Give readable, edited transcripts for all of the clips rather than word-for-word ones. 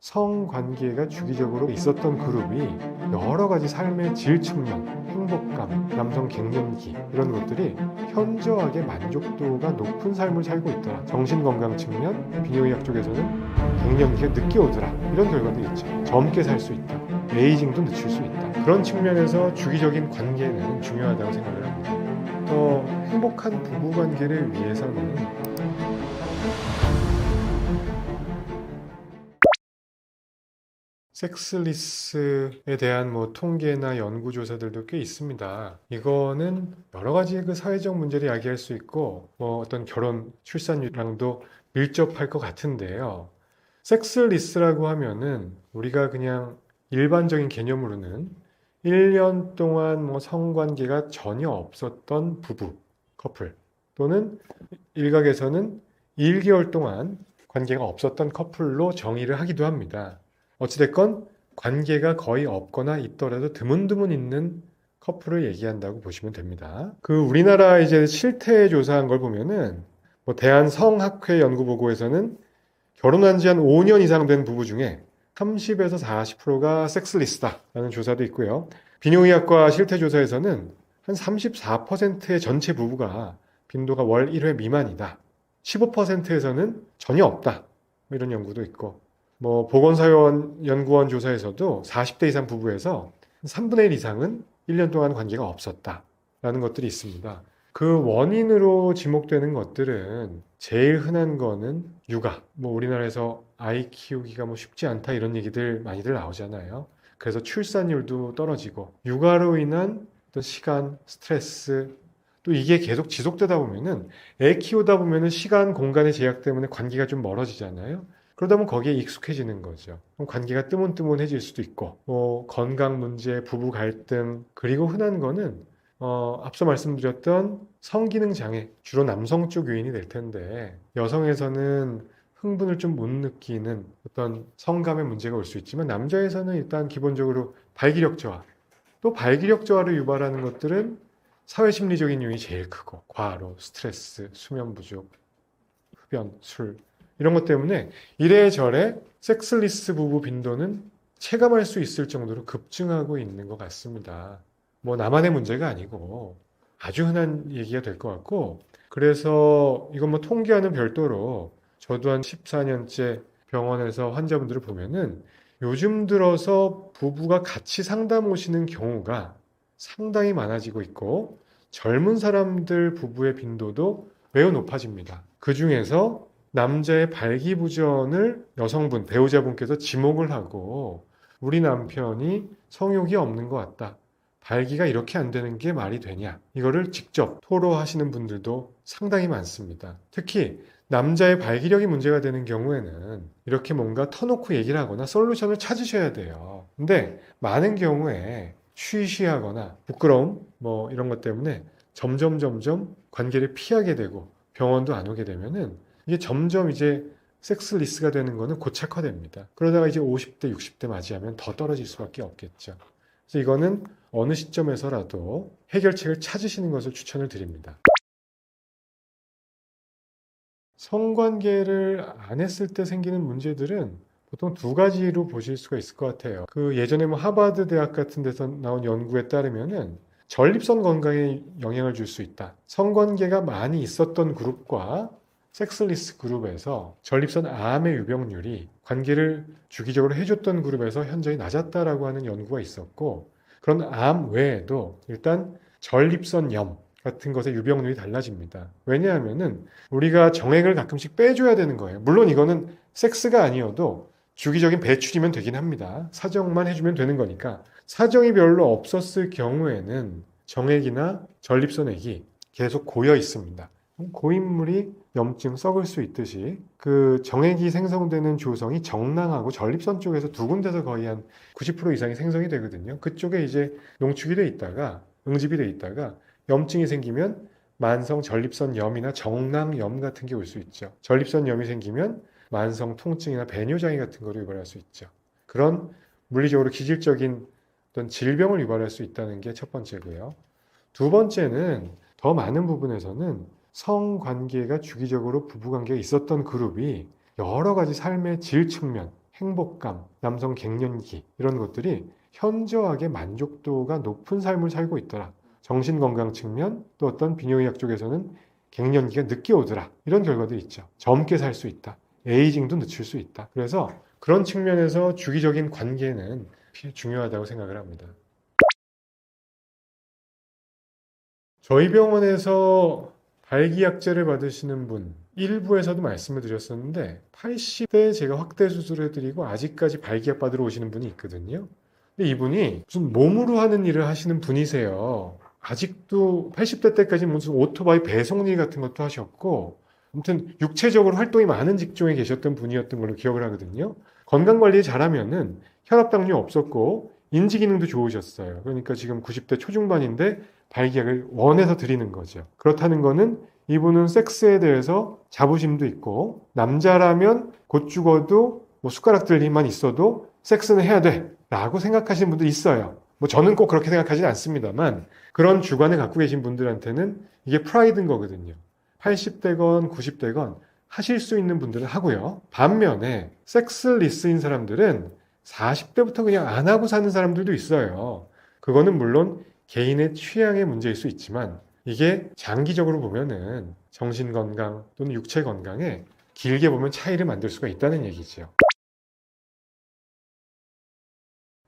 성관계가 주기적으로 있었던 그룹이 여러 가지 삶의 질 측면, 행복감, 남성 갱년기 이런 것들이 현저하게 만족도가 높은 삶을 살고 있더라. 정신건강 측면, 비뇨의학 쪽에서는 갱년기가 늦게 오더라. 이런 결과도 있죠. 젊게 살 수 있다. 에이징도 늦출 수 있다. 그런 측면에서 주기적인 관계는 중요하다고 생각을 합니다. 더 행복한 부부관계를 위해서는 섹스리스에 대한 통계나 연구 조사들도 꽤 있습니다. 이거는 여러 가지 사회적 문제를 야기할 수 있고 어떤 결혼 출산율랑도 밀접할 것 같은데요. 섹스리스라고 하면은 우리가 그냥 일반적인 개념으로는 1년 동안 성관계가 전혀 없었던 부부, 커플 또는 일각에서는 1개월 동안 관계가 없었던 커플로 정의를 하기도 합니다. 어찌됐건 관계가 거의 없거나 있더라도 드문드문 있는 커플을 얘기한다고 보시면 됩니다. 우리나라 이제 실태 조사한 걸 보면은 대한성학회 연구 보고에서는 결혼한 지 한 5년 이상 된 부부 중에 30에서 40%가 섹스리스다라는 조사도 있고요. 비뇨의학과 실태 조사에서는 한 34%의 전체 부부가 빈도가 월 1회 미만이다. 15%에서는 전혀 없다. 이런 연구도 있고 보건사회연구원 조사에서도 40대 이상 부부에서 3분의 1 이상은 1년 동안 관계가 없었다라는 것들이 있습니다. 그 원인으로 지목되는 것들은 제일 흔한 거는 육아. 우리나라에서 아이 키우기가 쉽지 않다 이런 얘기들 많이들 나오잖아요. 그래서 출산율도 떨어지고 육아로 인한 어떤 시간, 스트레스 또 이게 계속 지속되다 보면은 애 키우다 보면은 시간, 공간의 제약 때문에 관계가 좀 멀어지잖아요. 그러다 보면 거기에 익숙해지는 거죠. 그럼 관계가 뜨문뜨문해질 수도 있고, 건강 문제, 부부 갈등, 그리고 흔한 거는, 앞서 말씀드렸던 성기능 장애, 주로 남성 쪽 요인이 될 텐데, 여성에서는 흥분을 좀 못 느끼는 어떤 성감의 문제가 올 수 있지만, 남자에서는 일단 기본적으로 발기력 저하, 또 발기력 저하를 유발하는 것들은 사회심리적인 요인이 제일 크고, 과로, 스트레스, 수면 부족, 흡연, 술, 이런 것 때문에 이래저래 섹스리스 부부 빈도는 체감할 수 있을 정도로 급증하고 있는 것 같습니다. 나만의 문제가 아니고 아주 흔한 얘기가 될 것 같고, 그래서 이건 통계와는 별도로 저도 한 14년째 병원에서 환자분들을 보면은 요즘 들어서 부부가 같이 상담 오시는 경우가 상당히 많아지고 있고, 젊은 사람들 부부의 빈도도 매우 높아집니다. 그 중에서 남자의 발기부전을 여성분, 배우자분께서 지목을 하고 우리 남편이 성욕이 없는 것 같다. 발기가 이렇게 안 되는 게 말이 되냐. 이거를 직접 토로하시는 분들도 상당히 많습니다. 특히 남자의 발기력이 문제가 되는 경우에는 이렇게 뭔가 터놓고 얘기를 하거나 솔루션을 찾으셔야 돼요. 근데 많은 경우에 쉬쉬하거나 부끄러움 이런 것 때문에 점점 관계를 피하게 되고 병원도 안 오게 되면은 이게 점점 이제 섹스리스가 되는 거는 고착화됩니다. 그러다가 이제 50대, 60대 맞이하면 더 떨어질 수밖에 없겠죠. 그래서 이거는 어느 시점에서라도 해결책을 찾으시는 것을 추천을 드립니다. 성관계를 안 했을 때 생기는 문제들은 보통 두 가지로 보실 수가 있을 것 같아요. 예전에 하버드 대학 같은 데서 나온 연구에 따르면은 전립선 건강에 영향을 줄 수 있다. 성관계가 많이 있었던 그룹과 섹스리스 그룹에서 전립선 암의 유병률이 관계를 주기적으로 해줬던 그룹에서 현저히 낮았다라고 하는 연구가 있었고, 그런 암 외에도 일단 전립선염 같은 것의 유병률이 달라집니다. 왜냐하면은 우리가 정액을 가끔씩 빼줘야 되는 거예요. 물론 이거는 섹스가 아니어도 주기적인 배출이면 되긴 합니다. 사정만 해주면 되는 거니까. 사정이 별로 없었을 경우에는 정액이나 전립선액이 계속 고여 있습니다. 고인물이 염증 썩을 수 있듯이 정액이 생성되는 조성이 정낭하고 전립선 쪽에서 두 군데서 거의 한 90% 이상이 생성이 되거든요. 그쪽에 이제 농축이 돼 있다가 응집이 돼 있다가 염증이 생기면 만성 전립선염이나 정낭염 같은 게 올 수 있죠. 전립선염이 생기면 만성 통증이나 배뇨장애 같은 거를 유발할 수 있죠. 그런 물리적으로 기질적인 어떤 질병을 유발할 수 있다는 게 첫 번째고요. 두 번째는 더 많은 부분에서는 성관계가 주기적으로 부부관계가 있었던 그룹이 여러 가지 삶의 질 측면, 행복감, 남성 갱년기 이런 것들이 현저하게 만족도가 높은 삶을 살고 있더라. 정신건강 측면 또 어떤 비뇨의학 쪽에서는 갱년기가 늦게 오더라. 이런 결과들이 있죠. 젊게 살 수 있다. 에이징도 늦출 수 있다. 그래서 그런 측면에서 주기적인 관계는 중요하다고 생각을 합니다. 저희 병원에서 발기약제를 받으시는 분 일부에서도 말씀을 드렸었는데 80대 제가 확대 수술을 해드리고 아직까지 발기약 받으러 오시는 분이 있거든요. 근데 이분이 무슨 몸으로 하는 일을 하시는 분이세요. 아직도 80대 때까지 무슨 오토바이 배송 일 같은 것도 하셨고 아무튼 육체적으로 활동이 많은 직종에 계셨던 분이었던 걸로 기억을 하거든요. 건강관리 잘하면은 혈압당뇨 없었고 인지기능도 좋으셨어요. 그러니까 지금 90대 초중반인데 발기약을 원해서 드리는 거죠. 그렇다는 거는 이분은 섹스에 대해서 자부심도 있고 남자라면 곧 죽어도 뭐 숟가락 들 힘만 있어도 섹스는 해야 돼 라고 생각하시는 분들이 있어요. 뭐 저는 꼭 그렇게 생각하지는 않습니다만 그런 주관을 갖고 계신 분들한테는 이게 프라이드인 거거든요. 80대건 90대건 하실 수 있는 분들은 하고요. 반면에 섹스리스인 사람들은 40대부터 그냥 안 하고 사는 사람들도 있어요. 그거는 물론 개인의 취향의 문제일 수 있지만 이게 장기적으로 보면은 정신건강 또는 육체 건강에 길게 보면 차이를 만들 수가 있다는 얘기죠.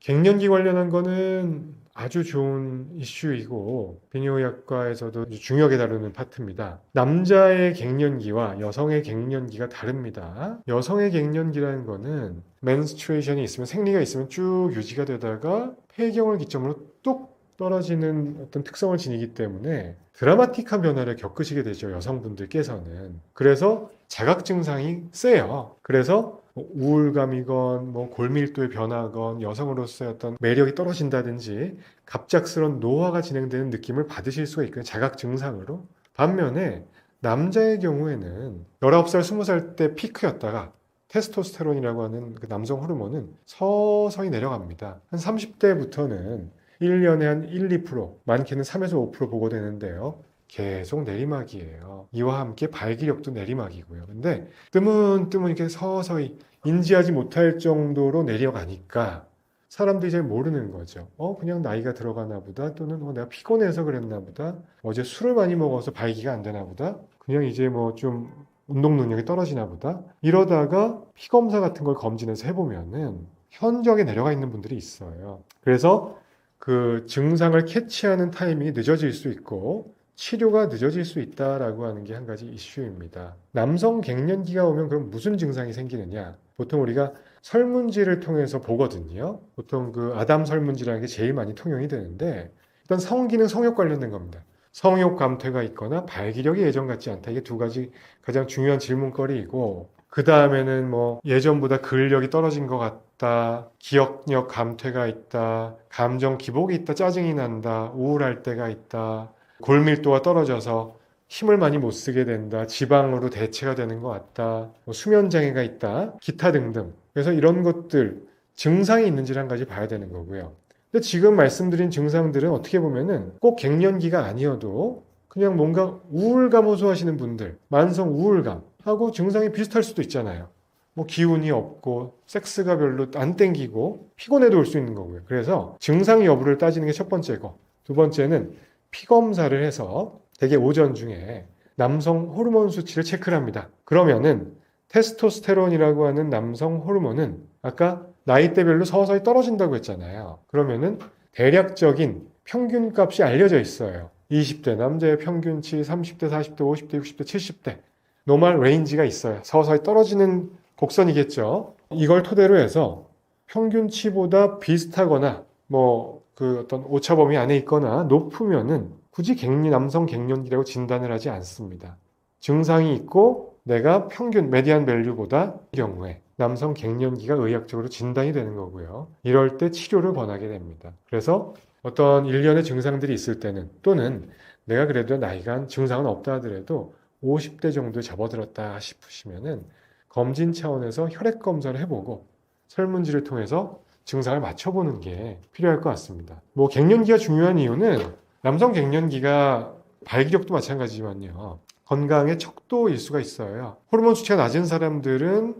갱년기 관련한 거는 아주 좋은 이슈이고 비뇨의학과에서도 중요하게 다루는 파트입니다. 남자의 갱년기와 여성의 갱년기가 다릅니다. 여성의 갱년기라는 거는 menstruation이 있으면 생리가 있으면 쭉 유지가 되다가 폐경을 기점으로 뚝 떨어지는 어떤 특성을 지니기 때문에 드라마틱한 변화를 겪으시게 되죠. 여성분들께서는. 그래서 자각 증상이 세요. 그래서 우울감이건 뭐 골밀도의 변화건 여성으로서의 어떤 매력이 떨어진다든지 갑작스런 노화가 진행되는 느낌을 받으실 수가 있거든요. 자각 증상으로. 반면에 남자의 경우에는 19살, 20살 때 피크였다가 테스토스테론이라고 하는 그 남성 호르몬은 서서히 내려갑니다. 한 30대부터는 1년에 한 1, 2%, 많게는 3에서 5% 보고되는데요. 계속 내리막이에요. 이와 함께 발기력도 내리막이고요. 근데 뜨문뜨문 이렇게 서서히 인지하지 못할 정도로 내려가니까 사람들이 잘 모르는 거죠. 그냥 나이가 들어가나 보다. 또는 내가 피곤해서 그랬나 보다. 어제 술을 많이 먹어서 발기가 안 되나 보다. 그냥 이제 뭐 좀 운동 능력이 떨어지나 보다. 이러다가 피검사 같은 걸 검진해서 해보면은 현저하게 내려가 있는 분들이 있어요. 그래서 그 증상을 캐치하는 타이밍이 늦어질 수 있고 치료가 늦어질 수 있다라고 하는 게 한 가지 이슈입니다. 남성 갱년기가 오면 그럼 무슨 증상이 생기느냐? 보통 우리가 설문지를 통해서 보거든요. 보통 그 아담 설문지라는 게 제일 많이 통용이 되는데 일단 성기능 성욕 관련된 겁니다. 성욕 감퇴가 있거나 발기력이 예전 같지 않다. 이게 두 가지 가장 중요한 질문거리이고 그 다음에는 뭐 예전보다 근력이 떨어진 것 같다, 기억력 감퇴가 있다, 감정 기복이 있다, 짜증이 난다, 우울할 때가 있다, 골밀도가 떨어져서 힘을 많이 못 쓰게 된다, 지방으로 대체가 되는 것 같다, 뭐 수면 장애가 있다, 기타 등등. 그래서 이런 것들 증상이 있는지를 한 가지 봐야 되는 거고요. 근데 지금 말씀드린 증상들은 어떻게 보면은 꼭 갱년기가 아니어도 그냥 뭔가 우울감 호소하시는 분들, 만성 우울감 하고 증상이 비슷할 수도 있잖아요. 뭐 기운이 없고 섹스가 별로 안 땡기고 피곤해도 올 수 있는 거고요. 그래서 증상 여부를 따지는 게 첫 번째고 두 번째는 피검사를 해서 대개 오전 중에 남성 호르몬 수치를 체크를 합니다. 그러면은 테스토스테론이라고 하는 남성 호르몬은 아까 나이대별로 서서히 떨어진다고 했잖아요. 그러면은 대략적인 평균값이 알려져 있어요. 20대 남자의 평균치, 30대, 40대, 50대, 60대, 70대 노멀 레인지가 있어요. 서서히 떨어지는 곡선이겠죠. 이걸 토대로 해서 평균치보다 비슷하거나 뭐 그 어떤 오차 범위 안에 있거나 높으면은 굳이 남성 갱년기라고 진단을 하지 않습니다. 증상이 있고 내가 평균 메디안 밸류보다 이 경우에 남성 갱년기가 의학적으로 진단이 되는 거고요. 이럴 때 치료를 권하게 됩니다. 그래서 어떤 일련의 증상들이 있을 때는 또는 내가 그래도 나이가 증상은 없다 하더라도 50대 정도에 접어들었다 싶으시면은 검진 차원에서 혈액 검사를 해보고 설문지를 통해서 증상을 맞춰보는 게 필요할 것 같습니다. 뭐 갱년기가 중요한 이유는 남성 갱년기가 발기력도 마찬가지지만요. 건강의 척도일 수가 있어요. 호르몬 수치가 낮은 사람들은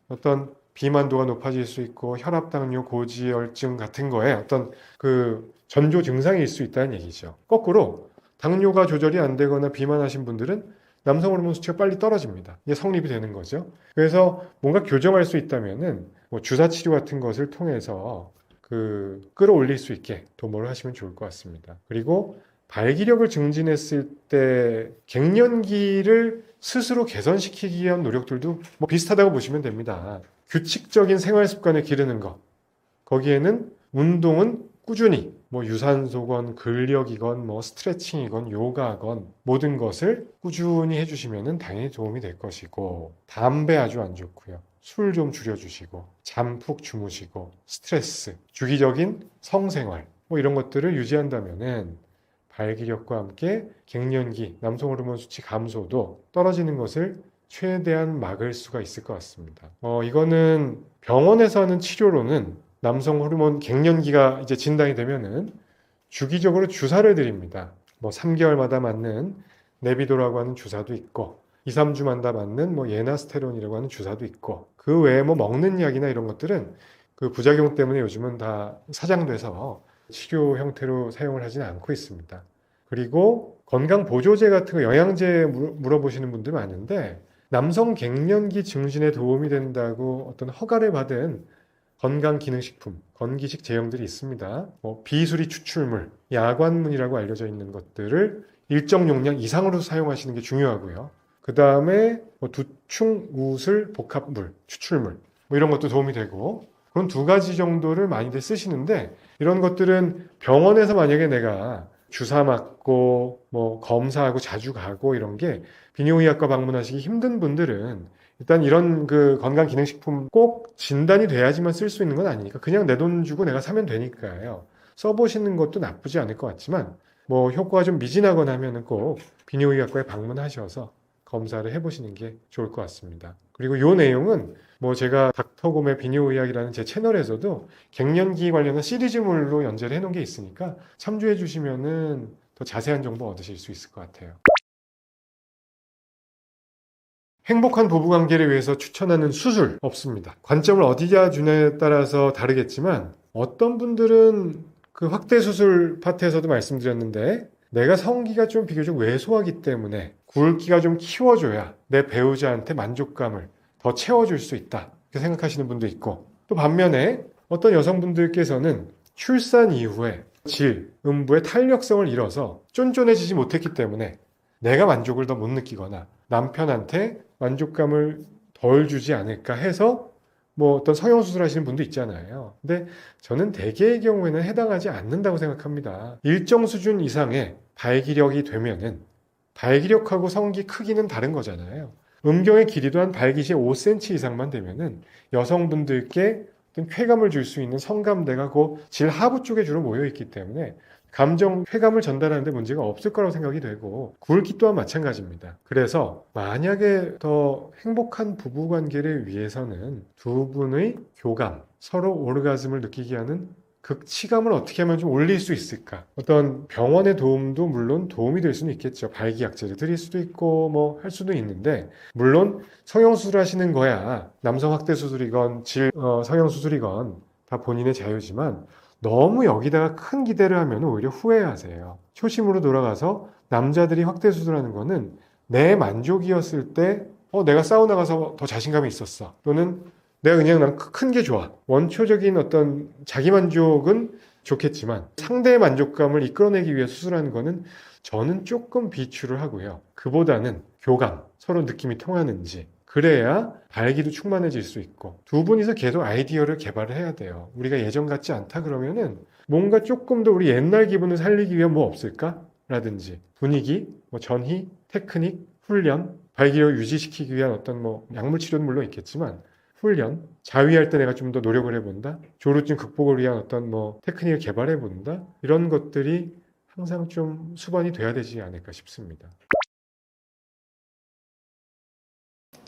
어떤 비만도가 높아질 수 있고 혈압, 당뇨, 고지혈증 같은 거에 어떤 그 전조 증상일 수 있다는 얘기죠. 거꾸로 당뇨가 조절이 안 되거나 비만하신 분들은 남성 호르몬 수치가 빨리 떨어집니다. 이게 성립이 되는 거죠. 그래서 뭔가 교정할 수 있다면은 뭐 주사 치료 같은 것을 통해서 그 끌어올릴 수 있게 도모를 하시면 좋을 것 같습니다. 그리고 발기력을 증진했을 때 갱년기를 스스로 개선시키기 위한 노력들도 뭐 비슷하다고 보시면 됩니다. 규칙적인 생활 습관을 기르는 것. 거기에는 운동은 꾸준히 뭐 유산소건 근력이건 뭐 스트레칭이건 요가건 모든 것을 꾸준히 해주시면 당연히 도움이 될 것이고, 담배 아주 안 좋고요. 술 좀 줄여주시고, 잠 푹 주무시고, 스트레스, 주기적인 성생활 뭐 이런 것들을 유지한다면은 발기력과 함께 갱년기, 남성 호르몬 수치 감소도 떨어지는 것을 최대한 막을 수가 있을 것 같습니다. 이거는 병원에서 하는 치료로는 남성 호르몬 갱년기가 이제 진단이 되면은 주기적으로 주사를 드립니다. 뭐 3개월마다 맞는 네비도라고 하는 주사도 있고 2, 3주마다 맞는 뭐 예나스테론이라고 하는 주사도 있고 그 외에 뭐 먹는 약이나 이런 것들은 그 부작용 때문에 요즘은 다 사장돼서 치료 형태로 사용을 하지는 않고 있습니다. 그리고 건강보조제 같은 거 영양제 물어보시는 분들 많은데 남성 갱년기 증진에 도움이 된다고 어떤 허가를 받은 건강기능식품, 건기식 제형들이 있습니다. 뭐 비수리 추출물, 야관문이라고 알려져 있는 것들을 일정 용량 이상으로 사용하시는 게 중요하고요. 그 다음에 뭐 두충, 우슬, 복합물, 추출물 뭐 이런 것도 도움이 되고 그런 두 가지 정도를 많이들 쓰시는데 이런 것들은 병원에서 만약에 내가 주사 맞고 뭐 검사하고 자주 가고 이런 게 비뇨의학과 방문하시기 힘든 분들은 일단 이런 그 건강기능식품 꼭 진단이 돼야지만 쓸 수 있는 건 아니니까 그냥 내 돈 주고 내가 사면 되니까요. 써보시는 것도 나쁘지 않을 것 같지만 뭐 효과가 좀 미진하거나 하면은 꼭 비뇨의학과에 방문하셔서 검사를 해보시는 게 좋을 것 같습니다. 그리고 이 내용은 뭐 제가 닥터곰의 비뇨의학이라는 제 채널에서도 갱년기 관련한 시리즈물로 연재를 해놓은 게 있으니까 참조해 주시면은 더 자세한 정보 얻으실 수 있을 것 같아요. 행복한 부부관계를 위해서 추천하는 수술 없습니다. 관점을 어디다 주냐에 따라서 다르겠지만 어떤 분들은 그 확대 수술 파트에서도 말씀드렸는데 내가 성기가 좀 비교적 왜소하기 때문에 굵기가 좀 키워줘야 내 배우자한테 만족감을 더 채워줄 수 있다 이렇게 생각하시는 분도 있고 또 반면에 어떤 여성분들께서는 출산 이후에 음부의 탄력성을 잃어서 쫀쫀해지지 못했기 때문에 내가 만족을 더 못 느끼거나 남편한테 만족감을 덜 주지 않을까 해서 뭐 어떤 성형수술 하시는 분도 있잖아요. 근데 저는 대개의 경우에는 해당하지 않는다고 생각합니다. 일정 수준 이상의 발기력이 되면은 발기력하고 성기 크기는 다른 거잖아요. 음경의 길이도 한 발기시 5cm 이상만 되면은 여성분들께 어떤 쾌감을 줄 수 있는 성감대가 그 질 하부 쪽에 주로 모여 있기 때문에 감정, 쾌감을 전달하는데 문제가 없을 거라고 생각이 되고 굵기 또한 마찬가지입니다. 그래서 만약에 더 행복한 부부관계를 위해서는 두 분의 교감, 서로 오르가즘을 느끼게 하는 극치감을 어떻게 하면 좀 올릴 수 있을까? 어떤 병원의 도움도 물론 도움이 될 수는 있겠죠. 발기약제를 드릴 수도 있고 뭐 할 수도 있는데 물론 성형수술 하시는 거야 남성 확대 수술이건 성형수술이건 다 본인의 자유지만 너무 여기다가 큰 기대를 하면 오히려 후회하세요. 초심으로 돌아가서 남자들이 확대 수술하는 거는 내 만족이었을 때 내가 사우나 가서 더 자신감이 있었어. 또는 내가 그냥 난 큰 게 좋아. 원초적인 어떤 자기 만족은 좋겠지만 상대의 만족감을 이끌어내기 위해 수술하는 거는 저는 조금 비추를 하고요. 그보다는 교감, 서로 느낌이 통하는지 그래야 발기도 충만해질 수 있고 두 분이서 계속 아이디어를 개발을 해야 돼요. 우리가 예전 같지 않다 그러면은 뭔가 조금 더 우리 옛날 기분을 살리기 위한 뭐 없을까? 라든지 분위기, 뭐 전희, 테크닉, 훈련, 발기력을 유지시키기 위한 어떤 뭐 약물 치료는 물론 있겠지만 훈련, 자위할 때 내가 좀 더 노력을 해본다. 조루증 극복을 위한 어떤 뭐 테크닉을 개발해 본다. 이런 것들이 항상 좀 수반이 돼야 되지 않을까 싶습니다.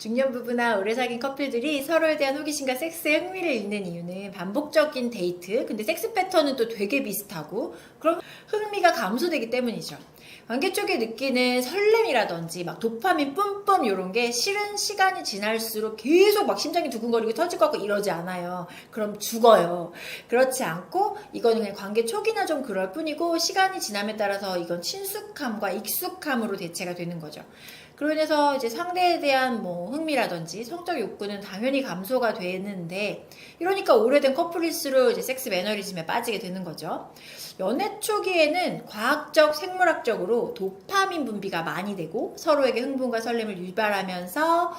중년 부부나 오래 사귄 커플들이 서로에 대한 호기심과 섹스에 흥미를 잃는 이유는 반복적인 데이트, 근데 섹스 패턴은 또 되게 비슷하고 그럼 흥미가 감소되기 때문이죠. 관계 쪽에 느끼는 설렘이라든지 막 도파민 뿜뿜 이런 게 실은 시간이 지날수록 계속 막 심장이 두근거리고 터질 것 같고 이러지 않아요. 그럼 죽어요. 그렇지 않고 이거는 그냥 관계 초기나 좀 그럴 뿐이고 시간이 지남에 따라서 이건 친숙함과 익숙함으로 대체가 되는 거죠. 그로 인해서 이제 상대에 대한 뭐 흥미라든지 성적 욕구는 당연히 감소가 되는데 이러니까 오래된 커플일수록 이제 섹스 매너리즘에 빠지게 되는 거죠. 연애 초기에는 과학적, 생물학적으로 도파민 분비가 많이 되고 서로에게 흥분과 설렘을 유발하면서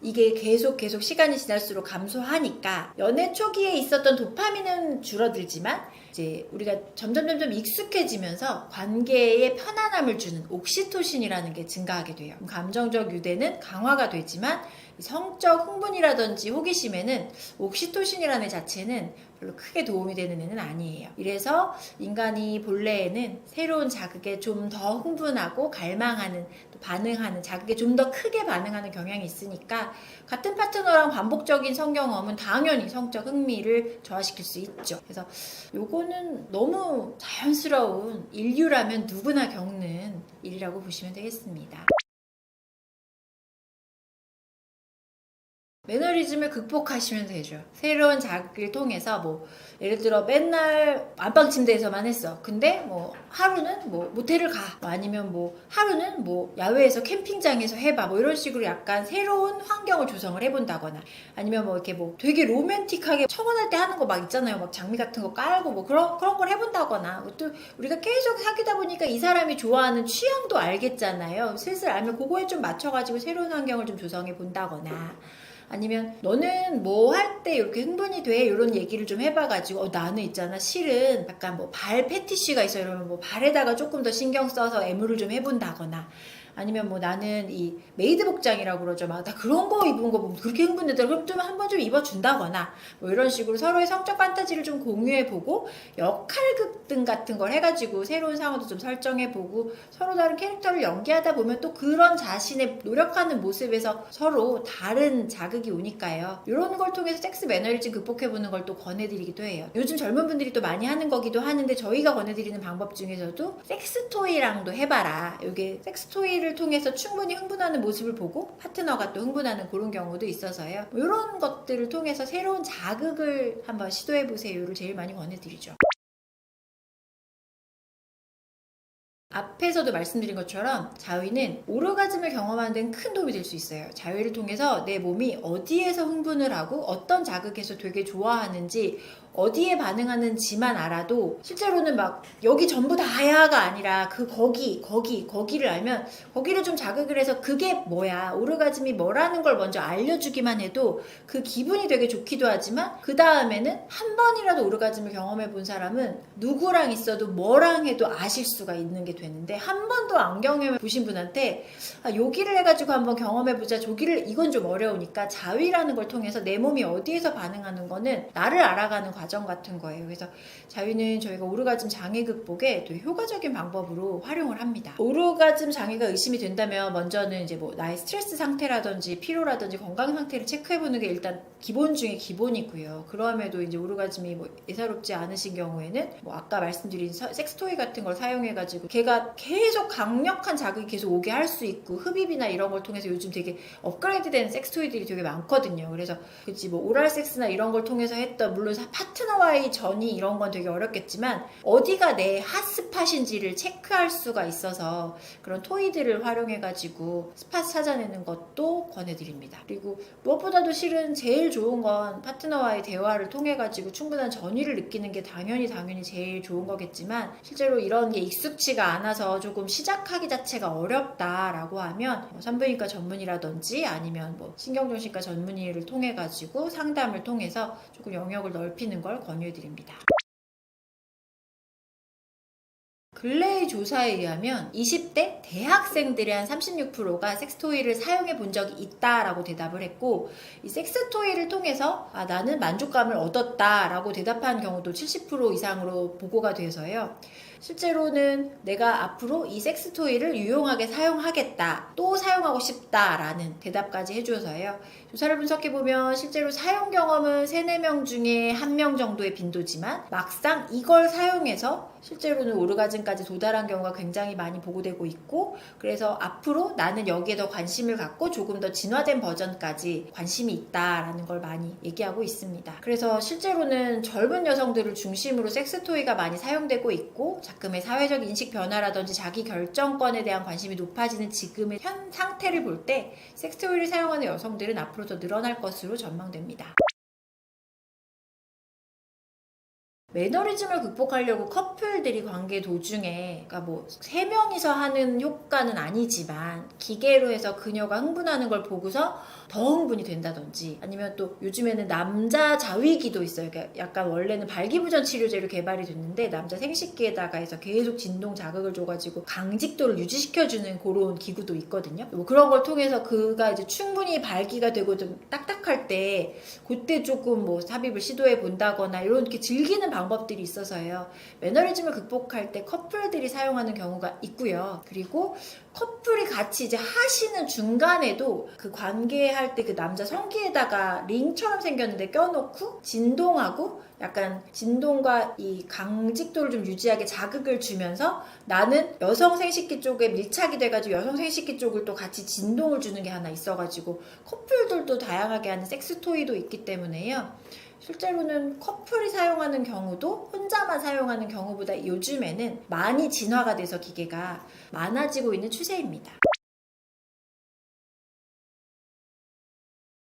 이게 계속 시간이 지날수록 감소하니까 연애 초기에 있었던 도파민은 줄어들지만 이제 우리가 점점 익숙해지면서 관계에 편안함을 주는 옥시토신이라는 게 증가하게 돼요. 감정적 유대는 강화가 되지만 성적 흥분이라든지 호기심에는 옥시토신이라는 자체는 별로 크게 도움이 되는 애는 아니에요. 이래서 인간이 본래에는 새로운 자극에 좀 더 흥분하고 갈망하는, 또 반응하는, 자극에 좀 더 크게 반응하는 경향이 있으니까 같은 파트너랑 반복적인 성경험은 당연히 성적 흥미를 저하시킬 수 있죠. 그래서 요거는 너무 자연스러운 인류라면 누구나 겪는 일이라고 보시면 되겠습니다. 매너리즘을 극복하시면 되죠. 새로운 자극을 통해서 뭐 예를 들어 맨날 안방 침대에서만 했어. 근데 뭐 하루는 뭐 모텔을 가. 뭐 아니면 뭐 하루는 뭐 야외에서 캠핑장에서 해봐. 뭐 이런 식으로 약간 새로운 환경을 조성을 해본다거나 아니면 뭐 이렇게 뭐 되게 로맨틱하게 청혼할 때 하는 거 막 있잖아요. 막 장미 같은 거 깔고 뭐 그런 걸 해본다거나 또 우리가 계속 사귀다 보니까 이 사람이 좋아하는 취향도 알겠잖아요. 슬슬 알면 그거에 좀 맞춰가지고 새로운 환경을 좀 조성해 본다거나 아니면 너는 뭐 할 때 이렇게 흥분이 돼? 이런 얘기를 좀 해봐가지고 나는 있잖아 실은 약간 뭐 발 패티시가 있어 이러면 뭐 발에다가 조금 더 신경 써서 애무를 좀 해본다거나 아니면 뭐 나는 이 메이드 복장이라고 그러죠. 막 나 그런 거 입은 거 보면 그렇게 흥분되더라. 그럼 좀 한번 좀 입어준다거나 뭐 이런 식으로 서로의 성적 판타지를 좀 공유해보고 역할극등 같은 걸 해가지고 새로운 상황도 좀 설정해보고 서로 다른 캐릭터를 연기하다 보면 또 그런 자신의 노력하는 모습에서 서로 다른 자극이 오니까요. 이런 걸 통해서 섹스 매너리즘 극복해보는 걸 또 권해드리기도 해요. 요즘 젊은 분들이 또 많이 하는 거기도 하는데 저희가 권해드리는 방법 중에서도 섹스토이랑도 해봐라. 이게 섹스토이를 통해서 충분히 흥분하는 모습을 보고 파트너가 또 흥분하는 그런 경우도 있어서요. 이런 것들을 통해서 새로운 자극을 한번 시도해보세요를 제일 많이 권해드리죠. 앞에서도 말씀드린 것처럼 자위는 오르가즘을 경험하는 데는 큰 도움이 될 수 있어요. 자위를 통해서 내 몸이 어디에서 흥분을 하고 어떤 자극에서 되게 좋아하는지 어디에 반응하는지만 알아도 실제로는 막 여기 전부 다야가 아니라 그 거기를 알면 거기를 좀 자극을 해서 그게 뭐야 오르가즘이 뭐라는 걸 먼저 알려주기만 해도 그 기분이 되게 좋기도 하지만 그 다음에는 한 번이라도 오르가즘을 경험해 본 사람은 누구랑 있어도 뭐랑 해도 아실 수가 있는 게 되는데 한 번도 안 경험해 보신 분한테 여기를 해가지고 한번 경험해 보자 저기를 이건 좀 어려우니까 자위라는 걸 통해서 내 몸이 어디에서 반응하는 거는 나를 알아가는 과정 같은 거예요. 그래서 자위는 저희가 오르가즘 장애 극복에 되게 효과적인 방법으로 활용을 합니다. 오르가즘 장애가 의심이 된다면 먼저는 이제 뭐 나의 스트레스 상태라든지 피로라든지 건강 상태를 체크해보는 게 일단 기본 중에 기본이고요. 그럼에도 이제 오르가즘이 뭐 예사롭지 않으신 경우에는 뭐 아까 말씀드린 섹스토이 같은 걸 사용해가지고 걔가 계속 강력한 자극이 계속 오게 할 수 있고 흡입이나 이런 걸 통해서 요즘 되게 업그레이드된 섹스토이들이 되게 많거든요. 그래서 그치 뭐 오랄 섹스나 이런 걸 통해서 했던 물론 파트너와의 전이 이런 건 되게 어렵겠지만 어디가 내 핫스팟인지를 체크할 수가 있어서 그런 토이들을 활용해가지고 스팟 찾아내는 것도 권해드립니다. 그리고 무엇보다도 실은 제일 좋은 건 파트너와의 대화를 통해가지고 충분한 전의를 느끼는 게 당연히 제일 좋은 거겠지만 실제로 이런 게 익숙치가 않아서 조금 시작하기 자체가 어렵다라고 하면 산부인과 전문의라든지 아니면 뭐 신경정신과 전문의를 통해가지고 상담을 통해서 조금 영역을 넓히는 걸 권유해드립니다. 근래의 조사에 의하면 20대 대학생들의 한 36%가 섹스토이를 사용해 본 적이 있다라고 대답을 했고 이 섹스토이를 통해서 나는 만족감을 얻었다라고 대답한 경우도 70% 이상으로 보고가 돼서요. 실제로는 내가 앞으로 이 섹스토이를 유용하게 사용하겠다, 또 사용하고 싶다라는 대답까지 해줘서요. 조사를 분석해보면 실제로 사용 경험은 3, 4명 중에 1명 정도의 빈도지만 막상 이걸 사용해서 실제로는 오르가즘까지 도달한 경우가 굉장히 많이 보고되고 있고, 그래서 앞으로 나는 여기에 더 관심을 갖고 조금 더 진화된 버전까지 관심이 있다라는 걸 많이 얘기하고 있습니다. 그래서 실제로는 젊은 여성들을 중심으로 섹스토이가 많이 사용되고 있고, 자금의 사회적 인식 변화라든지 자기 결정권에 대한 관심이 높아지는 지금의 현 상태를 볼 때 섹스토이를 사용하는 여성들은 앞으로 더 늘어날 것으로 전망됩니다. 매너리즘을 극복하려고 커플들이 관계 도중에, 그러니까 뭐 3명이서 하는 효과는 아니지만 기계로 해서 그녀가 흥분하는 걸 보고서 더 흥분이 된다든지, 아니면 또 요즘에는 남자 자위기도 있어요. 그러니까 약간 원래는 발기부전 치료제로 개발이 됐는데 남자 생식기에다가 해서 계속 진동 자극을 줘가지고 강직도를 유지시켜주는 그런 기구도 있거든요. 뭐 그런 걸 통해서 그가 이제 충분히 발기가 되고 좀 딱딱할 때 그때 조금 뭐 삽입을 시도해 본다거나 이렇게 즐기는 방법들이 있어서요. 매너리즘을 극복할 때 커플들이 사용하는 경우가 있고요. 그리고 커플이 같이 이제 하시는 중간에도 그 관계할 때 그 남자 성기에다가 링처럼 생겼는데 껴놓고 진동하고, 약간 진동과 이 강직도를 좀 유지하게 자극을 주면서 나는 여성 생식기 쪽에 밀착이 돼가지고 여성 생식기 쪽을 또 같이 진동을 주는 게 하나 있어가지고 커플들도 다양하게 하는 섹스토이도 있기 때문에요. 실제로는 커플이 사용하는 경우도 혼자만 사용하는 경우보다 요즘에는 많이 진화가 돼서 기계가 많아지고 있는 추세입니다.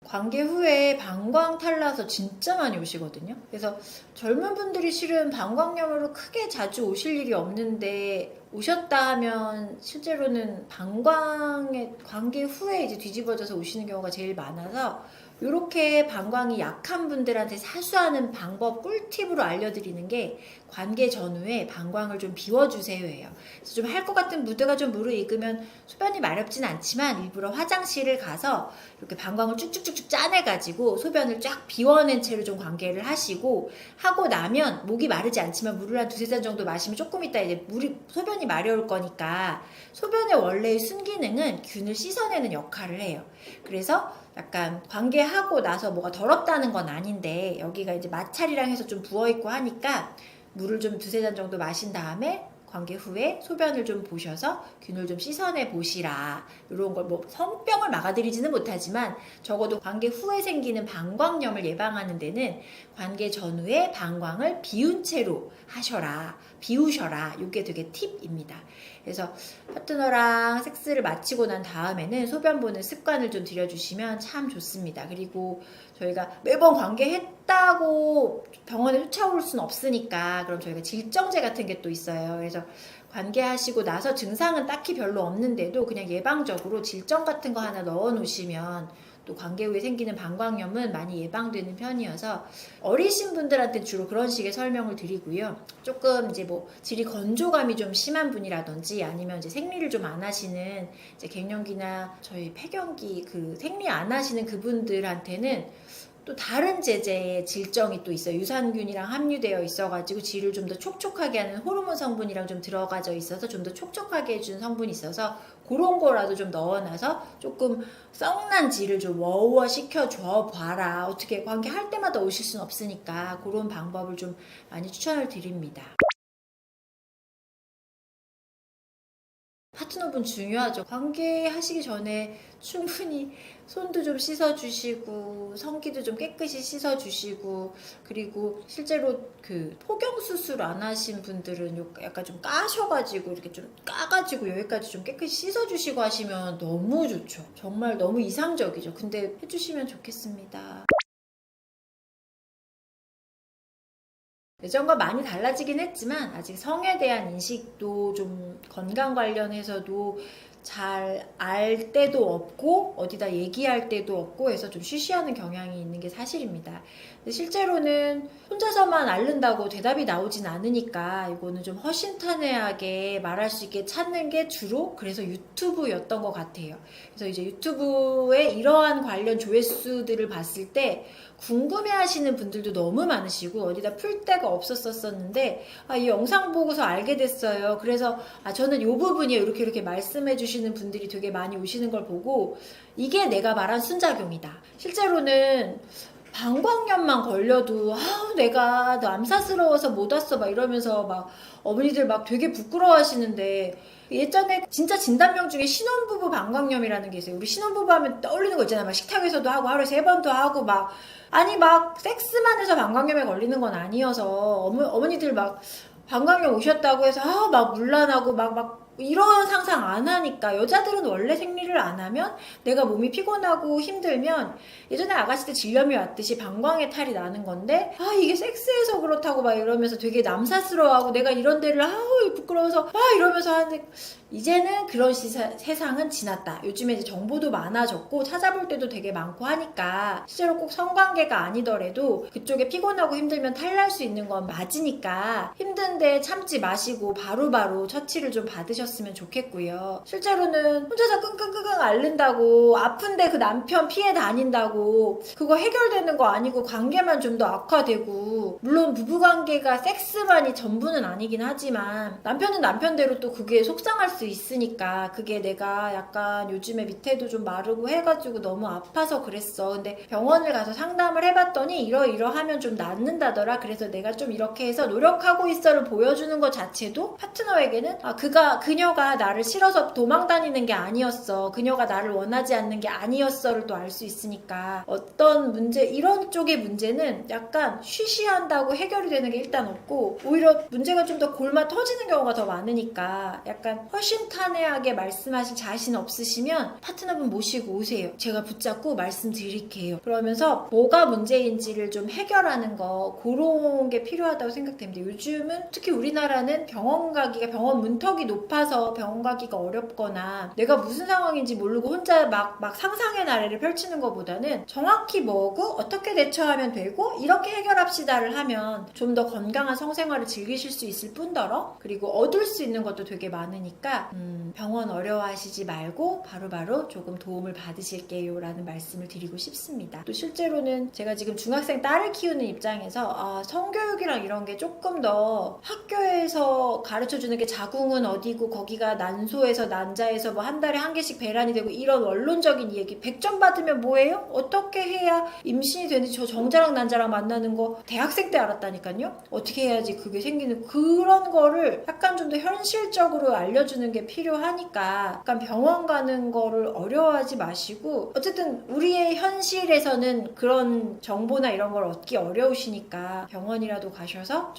관계 후에 방광 탈나서 진짜 많이 오시거든요. 그래서 젊은 분들이 실은 방광염으로 크게 자주 오실 일이 없는데, 오셨다 하면 실제로는 방광의 관계 후에 이제 뒤집어져서 오시는 경우가 제일 많아서, 이렇게 방광이 약한 분들한테 사수하는 방법 꿀팁으로 알려드리는 게 관계 전후에 방광을 좀 비워주세요예요. 그래서 좀 할 것 같은 무드가 좀 무르익으면 소변이 마렵진 않지만 일부러 화장실을 가서 이렇게 방광을 쭉쭉쭉쭉 짜내가지고 소변을 쫙 비워낸 채로 좀 관계를 하시고, 하고 나면 목이 마르지 않지만 물을 한 2-3잔 정도 마시면 조금 있다 이제 소변이 마려울 거니까, 소변의 원래의 순기능은 균을 씻어내는 역할을 해요. 그래서 약간 관계하고 나서 뭐가 더럽다는 건 아닌데 여기가 이제 마찰이랑 해서 좀 부어있고 하니까 물을 좀 2-3잔 정도 마신 다음에 관계 후에 소변을 좀 보셔서 균을 좀 씻어내 보시라. 이런 걸 뭐 성병을 막아드리지는 못하지만 적어도 관계 후에 생기는 방광염을 예방하는 데는 관계 전후에 방광을 비운 채로 하셔라, 비우셔라. 이게 되게 팁입니다. 그래서 파트너랑 섹스를 마치고 난 다음에는 소변 보는 습관을 좀 들여주시면 참 좋습니다. 그리고 저희가 매번 관계했다고 병원에 쫓아올 수는 없으니까 그럼 저희가 질정제 같은 게 또 있어요. 그래서 관계하시고 나서 증상은 딱히 별로 없는데도 그냥 예방적으로 질정 같은 거 하나 넣어 놓으시면 또 관계 후에 생기는 방광염은 많이 예방되는 편이어서 어리신 분들한테 주로 그런 식의 설명을 드리고요. 조금 이제 뭐 질이 건조감이 좀 심한 분이라든지 아니면 이제 생리를 좀 안 하시는 이제 갱년기나 저희 폐경기 그 생리 안 하시는 그분들한테는 또 다른 제제의 질정이 또 있어요. 유산균이랑 함유되어 있어가지고 질을 좀 더 촉촉하게 하는 호르몬 성분이랑 좀 들어가져 있어서 좀 더 촉촉하게 해주는 성분이 있어서 그런 거라도 좀 넣어놔서 조금 썩난 질을 좀 워워 시켜줘 봐라. 어떻게 관계할 때마다 오실 수는 없으니까 그런 방법을 좀 많이 추천을 드립니다. 파트너분 중요하죠. 관계하시기 전에 충분히 손도 좀 씻어주시고 성기도 좀 깨끗이 씻어주시고, 그리고 실제로 그 포경수술 안 하신 분들은 약간 좀 까셔가지고 이렇게 좀 까가지고 여기까지 좀 깨끗이 씻어주시고 하시면 너무 좋죠. 정말 너무 이상적이죠. 근데 해주시면 좋겠습니다. 예전과 많이 달라지긴 했지만 아직 성에 대한 인식도 좀 건강 관련해서도 잘 알 때도 없고 어디다 얘기할 때도 없고 해서 좀 쉬쉬하는 경향이 있는 게 사실입니다. 근데 실제로는 혼자서만 앓는다고 대답이 나오진 않으니까 이거는 좀 허심탄회하게 말할 수 있게 찾는 게 주로 그래서 유튜브였던 것 같아요. 그래서 이제 유튜브에 이러한 관련 조회수들을 봤을 때 궁금해하시는 분들도 너무 많으시고 어디다 풀 데가 없었었는데 이 영상 보고서 알게 됐어요. 그래서 저는 이 부분이에요. 이렇게 말씀해 주시는 분들이 되게 많이 오시는 걸 보고 이게 내가 말한 순작용이다. 실제로는 방광염만 걸려도 내가 남사스러워서 못 왔어 막 이러면서 막 어머니들 막 되게 부끄러워하시는데 예전에 진짜 진단명 중에 신혼부부 방광염이라는 게 있어요. 우리 신혼부부 하면 떠올리는 거 있잖아요. 막 식탁에서도 하고 하루에 3번도 하고 막 섹스만 해서 방광염에 걸리는 건 아니어서 어머니들 막 방광염 오셨다고 해서 막 문란하고 막 이런 상상 안 하니까 여자들은 원래 생리를 안 하면 내가 몸이 피곤하고 힘들면 예전에 아가씨들 질염이 왔듯이 방광에 탈이 나는 건데 이게 섹스해서 그렇다고 막 이러면서 되게 남사스러워하고 내가 이런 데를 부끄러워서 이러면서 하는데 이제는 그런 세상은 지났다. 요즘에 이제 정보도 많아졌고 찾아볼 때도 되게 많고 하니까 실제로 꼭 성관계가 아니더라도 그쪽에 피곤하고 힘들면 탈날 수 있는 건 맞으니까 힘든데 참지 마시고 바로바로 처치를 좀 받으셨으면 좋겠고요. 실제로는 혼자서 끙끙끙끙 앓는다고 아픈데 그 남편 피해 다닌다고 그거 해결되는 거 아니고 관계만 좀 더 악화되고 물론 부부관계가 섹스만이 전부는 아니긴 하지만 남편은 남편대로 또 그게 속상할 수 있으니까 그게 내가 약간 요즘에 밑에도 좀 마르고 해가지고 너무 아파서 그랬어. 근데 병원을 가서 상담을 해봤더니 이러하면 좀 낫는다더라. 그래서 내가 좀 이렇게 해서 노력하고 있어를 보여주는 것 자체도 파트너에게는 그녀가 나를 싫어서 도망 다니는 게 아니었어. 그녀가 나를 원하지 않는 게 아니었어를 또 알 수 있으니까 어떤 문제 이런 쪽의 문제는 약간 쉬쉬한다고 해결이 되는 게 일단 없고 오히려 문제가 좀 더 골마 터지는 경우가 더 많으니까 약간 허심탄회하게 말씀하실 자신 없으시면 파트너분 모시고 오세요. 제가 붙잡고 말씀드릴게요. 그러면서 뭐가 문제인지를 좀 해결하는 거 그런 게 필요하다고 생각됩니다. 요즘은 특히 우리나라는 병원 문턱이 높아서 병원 가기가 어렵거나 내가 무슨 상황인지 모르고 혼자 막 상상의 나래를 펼치는 것보다는 정확히 뭐고 어떻게 대처하면 되고 이렇게 해결합시다를 하면 좀 더 건강한 성생활을 즐기실 수 있을 뿐더러 그리고 얻을 수 있는 것도 되게 많으니까 병원 어려워하시지 말고 바로바로 조금 도움을 받으실게요 라는 말씀을 드리고 싶습니다. 또 실제로는 제가 지금 중학생 딸을 키우는 입장에서 성교육이랑 이런 게 조금 더 학교에서 가르쳐주는 게 자궁은 어디고 거기가 난소에서 난자에서 뭐 한 달에 한 개씩 배란이 되고 이런 원론적인 얘기 100점 받으면 뭐예요? 어떻게 해야 임신이 되는지 저 정자랑 난자랑 만나는 거 대학생 때 알았다니까요. 어떻게 해야지 그게 생기는 그런 거를 약간 좀 더 현실적으로 알려주는 게 필요하니까 약간 병원 가는 거를 어려워하지 마시고 어쨌든 우리의 현실에서는 그런 정보나 이런 걸 얻기 어려우시니까 병원이라도 가셔서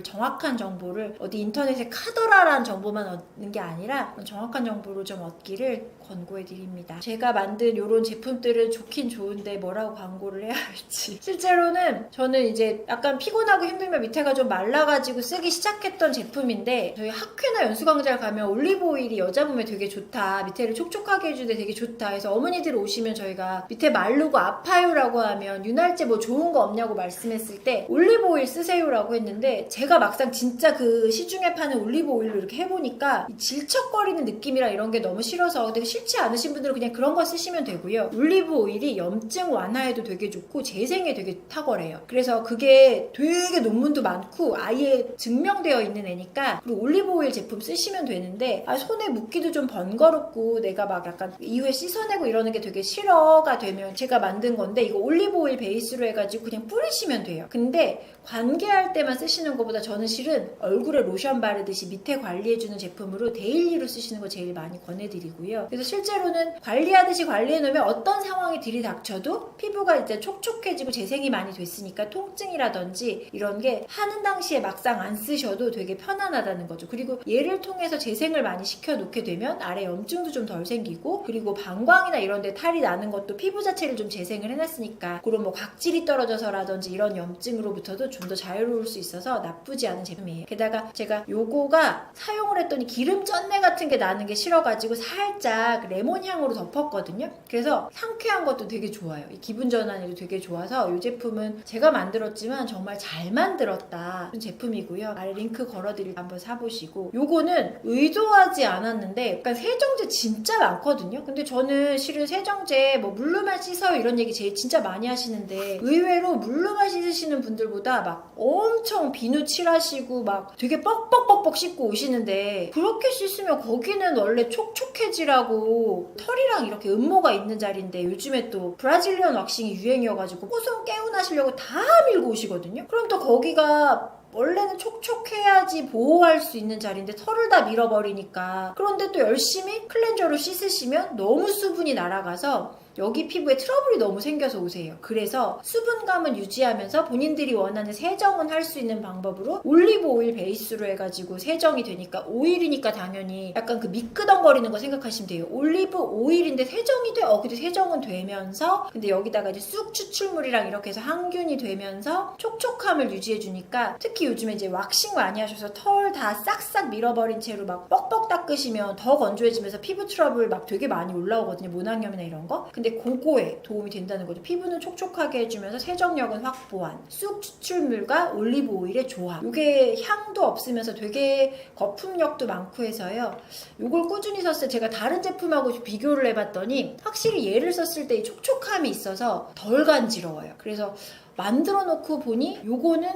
정확한 정보를 어디 인터넷에 카더라라는 정보만 얻는 게 아니라 정확한 정보를 좀 얻기를 권고해 드립니다. 제가 만든 이런 제품들은 좋긴 좋은데 뭐라고 광고를 해야 할지 실제로는 저는 이제 약간 피곤하고 힘들면 밑에가 좀 말라가지고 쓰기 시작했던 제품인데 저희 학회나 연수광장 가면 올리브 오일이 여자 몸에 되게 좋다. 밑에를 촉촉하게 해주는데 되게 좋다. 그래서 어머니들 오시면 저희가 밑에 마르고 아파요라고 하면 윤활제 뭐 좋은 거 없냐고 말씀했을 때 올리브 오일 쓰세요라고 했는데 제가 막상 진짜 그 시중에 파는 올리브 오일로 이렇게 해보니까 질척거리는 느낌이랑 이런 게 너무 싫어서 근데 싫지 않으신 분들은 그냥 그런 거 쓰시면 되고요. 올리브 오일이 염증 완화에도 되게 좋고 재생에 되게 탁월해요. 그래서 그게 되게 논문도 많고 아예 증명되어 있는 애니까 그리고 올리브 오일 제품 쓰시면 되는데 손에 묻기도 좀 번거롭고 내가 막 약간 이후에 씻어내고 이러는 게 되게 싫어가 되면 제가 만든 건데 이거 올리브 오일 베이스로 해가지고 그냥 뿌리시면 돼요. 근데 관계할 때만 쓰시는 것보다 저는 실은 얼굴에 로션 바르듯이 밑에 관리해주는 제품으로 데일리로 쓰시는 거 제일 많이 권해드리고요. 그래서 실제로는 관리하듯이 관리해놓으면 어떤 상황이 들이닥쳐도 피부가 이제 촉촉해지고 재생이 많이 됐으니까 통증이라든지 이런 게 하는 당시에 막상 안 쓰셔도 되게 편안하다는 거죠. 그리고 얘를 통해서 재생을 많이 시켜놓게 되면 아래 염증도 좀 덜 생기고 그리고 방광이나 이런 데 탈이 나는 것도 피부 자체를 좀 재생을 해놨으니까 그런 뭐 각질이 떨어져서라든지 이런 염증으로부터도 좀 더 자유로울 수 있어서 나쁘지 않은 제품이에요. 게다가 제가 요거가 사용을 했더니 기름 기름 쩐내 같은 게 나는 게 싫어가지고 살짝 레몬 향으로 덮었거든요. 그래서 상쾌한 것도 되게 좋아요. 이 기분 전환에도 되게 좋아서 이 제품은 제가 만들었지만 정말 잘 만들었다 그런 제품이고요. 아래 링크 걸어드릴 한번 사보시고, 요거는 의도하지 않았는데 약간 세정제 진짜 많거든요. 근데 저는 실은 세정제 뭐 물로만 씻어요 이런 얘기 제일 진짜 많이 하시는데, 의외로 물로만 씻으시는 분들보다 막 엄청 비누 칠하시고 막 되게 뻑뻑뻑뻑 씻고 오시는데, 그렇게 씻으면 거기는 원래 촉촉해지라고 털이랑 이렇게 음모가 있는 자리인데, 요즘에 또 브라질리언 왁싱이 유행이어가지고 뽀송 개운하시려고 다 밀고 오시거든요. 그럼 또 거기가 원래는 촉촉해야지 보호할 수 있는 자리인데 털을 다 밀어버리니까, 그런데 또 열심히 클렌저로 씻으시면 너무 수분이 날아가서 여기 피부에 트러블이 너무 생겨서 오세요. 그래서 수분감은 유지하면서 본인들이 원하는 세정은 할 수 있는 방법으로 올리브 오일 베이스로 해가지고 세정이 되니까, 오일이니까 당연히 약간 그 미끄덩거리는 거 생각하시면 돼요. 올리브 오일인데 세정이 돼? 근데 세정은 되면서, 근데 여기다가 이제 쑥 추출물이랑 이렇게 해서 항균이 되면서 촉촉함을 유지해주니까, 특히 요즘에 이제 왁싱 많이 하셔서 털 다 싹싹 밀어버린 채로 막 뻑뻑 닦으시면 더 건조해지면서 피부 트러블 막 되게 많이 올라오거든요. 모낭염이나 이런 거. 근데 그거에 도움이 된다는 거죠. 피부는 촉촉하게 해주면서 세정력은 확보한 쑥 추출물과 올리브 오일의 조합. 이게 향도 없으면서 되게 거품력도 많고 해서요. 이걸 꾸준히 썼을 때 제가 다른 제품하고 비교를 해봤더니 확실히 얘를 썼을 때 이 촉촉함이 있어서 덜 간지러워요. 그래서 만들어 놓고 보니 요거는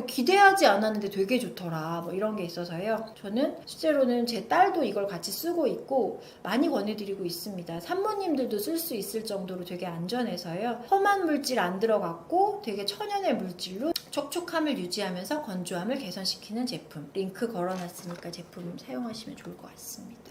기대하지 않았는데 되게 좋더라, 뭐 이런 게 있어서요. 저는 실제로는 제 딸도 이걸 같이 쓰고 있고 많이 권해드리고 있습니다. 산모님들도 쓸 수 있을 정도로 되게 안전해서요. 험한 물질 안 들어갔고 되게 천연의 물질로 촉촉함을 유지하면서 건조함을 개선시키는 제품. 링크 걸어놨으니까 제품 사용하시면 좋을 것 같습니다.